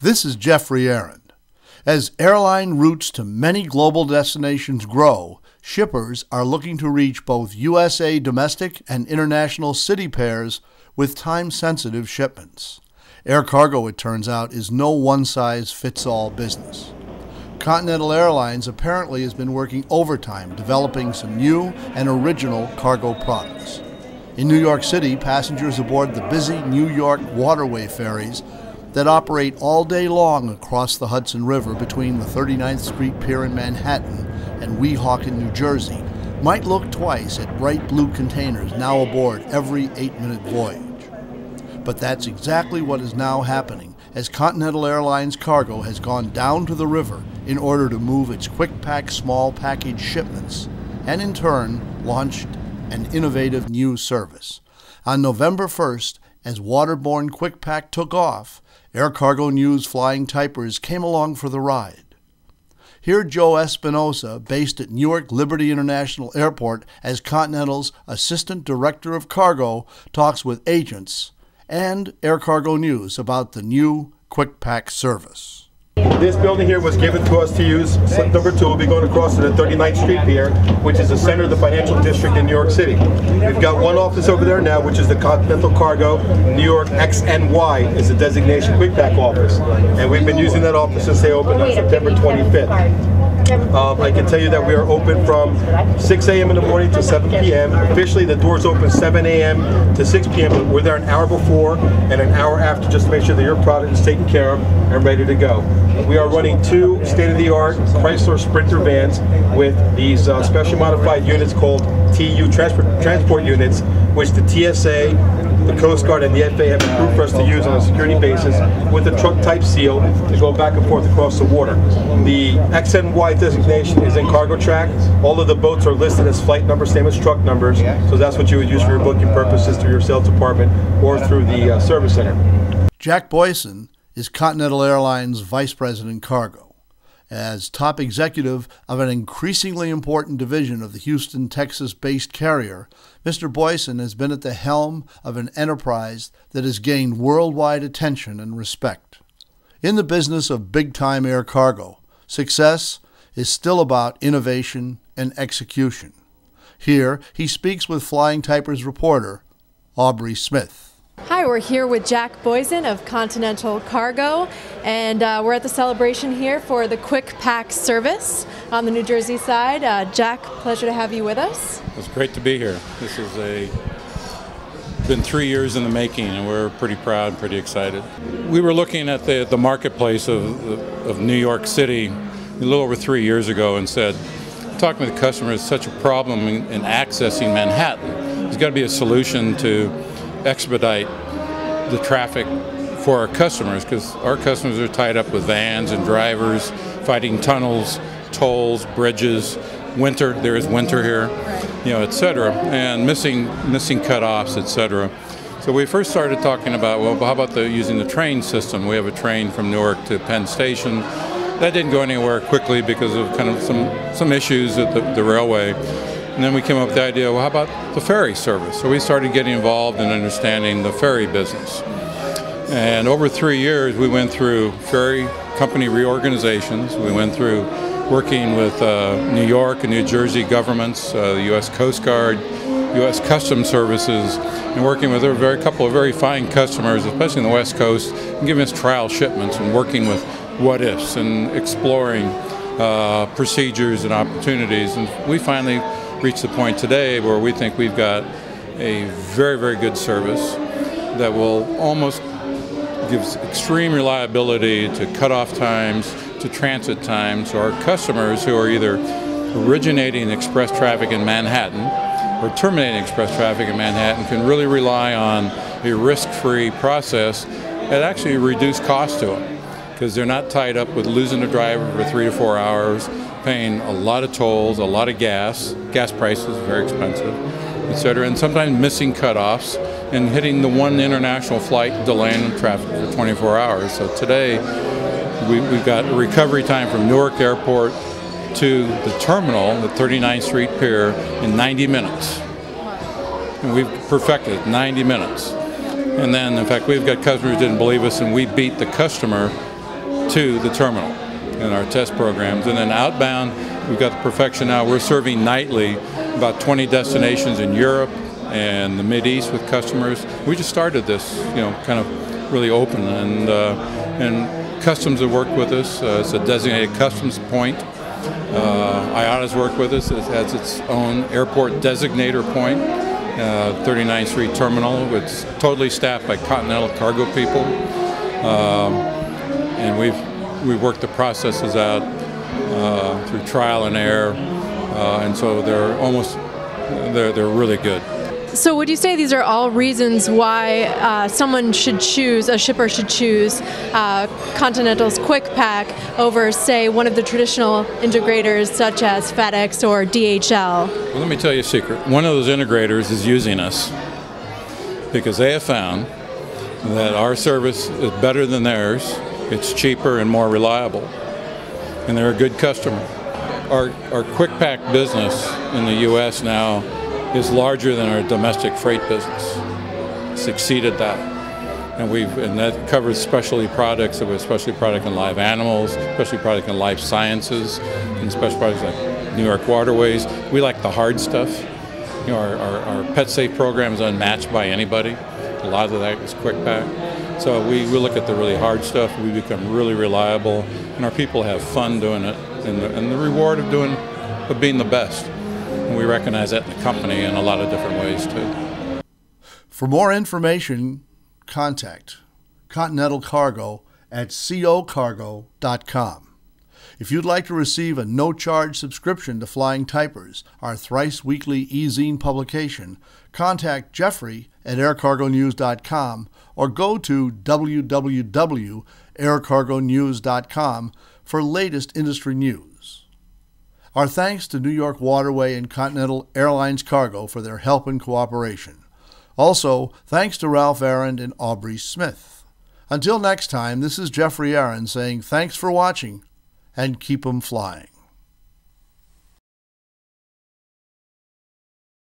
This is Jeffrey Arend. As airline routes to many global destinations grow, shippers are looking to reach both USA domestic and international city pairs with time-sensitive shipments. Air cargo, it turns out, is no one-size-fits-all business. Continental Airlines apparently has been working overtime developing some new and original cargo products. In New York City, passengers aboard the busy New York waterway ferries that operate all day long across the Hudson River between the 39th Street Pier in Manhattan and Weehawken, New Jersey, might look twice at bright blue containers now aboard every 8-minute voyage. But that's exactly what is now happening as Continental Airlines cargo has gone down to the river in order to move its QuickPak small package shipments and in turn launched an innovative new service. On November 1st, as waterborne QuickPak took off, Air Cargo News flying typers came along for the ride. Here Joe Espinosa, based at Newark Liberty International Airport as Continental's Assistant Director of Cargo, talks with agents and Air Cargo News about the new QuickPak service. This building here was given to us to use. Slip number 2 will be going across to the 39th Street Pier, which is the center of the financial district in New York City. We've got one office over there now, which is the Continental Cargo New York XNY is the designation QuickPak office. And we've been using that office since they opened on September 25th. I can tell you that we are open from 6 a.m. in the morning to 7 p.m. Officially, the doors open 7 a.m. to 6 p.m., but we're there an hour before and an hour after just to make sure that your product is taken care of and ready to go. We are running 2 state-of-the-art Chrysler Sprinter vans with these specially modified units called TU transport units, which the TSA, the Coast Guard, and the FAA have approved for us to use on a security basis with a truck-type seal to go back and forth across the water. The XNY designation is in cargo track. All of the boats are listed as flight numbers, same as truck numbers, so that's what you would use for your booking purposes through your sales department or through the service center. Jack Boisen is Continental Airlines Vice President Cargo. As top executive of an increasingly important division of the Houston, Texas-based carrier, Mr. Boisen has been at the helm of an enterprise that has gained worldwide attention and respect. In the business of big-time air cargo, success is still about innovation and execution. Here, he speaks with Flying Typers reporter Aubrey Smith. Hi, we're here with Jack Boisen of Continental Cargo, and we're at the celebration here for the QuickPak service on the New Jersey side. Jack, pleasure to have you with us. It's great to be here. This is been 3 years in the making, and we're pretty proud, pretty excited. We were looking at the marketplace of New York City a little over 3 years ago and said, talking with customers, such a problem in accessing Manhattan. There's got to be a solution to expedite the traffic for our customers, because our customers are tied up with vans and drivers, fighting tunnels, tolls, bridges, winter, there is winter here, etc., and missing cutoffs, etc. So we first started talking about, well, how about using the train system? We have a train from Newark to Penn Station. That didn't go anywhere quickly because of kind of some issues with the railway. And then we came up with the idea, well, how about the ferry service? So we started getting involved in understanding the ferry business. And over 3 years, we went through ferry company reorganizations. We went through working with New York and New Jersey governments, the U.S. Coast Guard, U.S. Customs Services, and working with a couple of very fine customers, especially in the West Coast, and giving us trial shipments and working with what-ifs and exploring procedures and opportunities. And we finally reached the point today where we think we've got a very, very good service that will almost give extreme reliability to cutoff times, to transit times. So our customers who are either originating express traffic in Manhattan or terminating express traffic in Manhattan can really rely on a risk-free process at actually reduced cost to them, because they're not tied up with losing a driver for 3 to 4 hours, paying a lot of tolls, a lot of gas prices, very expensive, etc., and sometimes missing cutoffs and hitting the one international flight delaying traffic for 24 hours. So today, we've got a recovery time from Newark Airport to the terminal, the 39th Street Pier, in 90 minutes. And we've perfected 90 minutes. And then, in fact, we've got customers who didn't believe us, and we beat the customer to the terminal in our test programs. And then outbound, we've got the perfection now. We're serving nightly about 20 destinations in Europe and the Mideast with customers. We just started this, kind of really open, and Customs have worked with us. It's a designated customs point. IATA's worked with us. It has its own airport designator point, 39th Street Terminal. It's totally staffed by Continental Cargo people, and we've worked the processes out through trial and error, and so they're really good. So would you say these are all reasons why a shipper should choose Continental's QuickPak over, say, one of the traditional integrators such as FedEx or DHL? Well, let me tell you a secret. One of those integrators is using us because they have found that our service is better than theirs, it's cheaper and more reliable, and they're a good customer. Our QuickPak business in the U.S. now is larger than our domestic freight business. It's exceeded that. And that covers specialty products. So we have specialty product in live animals, specialty product in life sciences, and specialty products like New York waterways. We like the hard stuff. Our pet safe program is unmatched by anybody. A lot of that is QuickPak. So we look at the really hard stuff. We become really reliable, and our people have fun doing it, and the reward of being the best. And we recognize that in the company in a lot of different ways too. For more information, contact Continental Cargo at cocargo.com. If you'd like to receive a no-charge subscription to Flying Typers, our thrice-weekly e-zine publication, contact Jeffrey at aircargonews.com or go to www.aircargonews.com for latest industry news. Our thanks to New York Waterway and Continental Airlines Cargo for their help and cooperation. Also, thanks to Ralph Arend and Aubrey Smith. Until next time, this is Jeffrey Arend saying thanks for watching and keep 'em flying.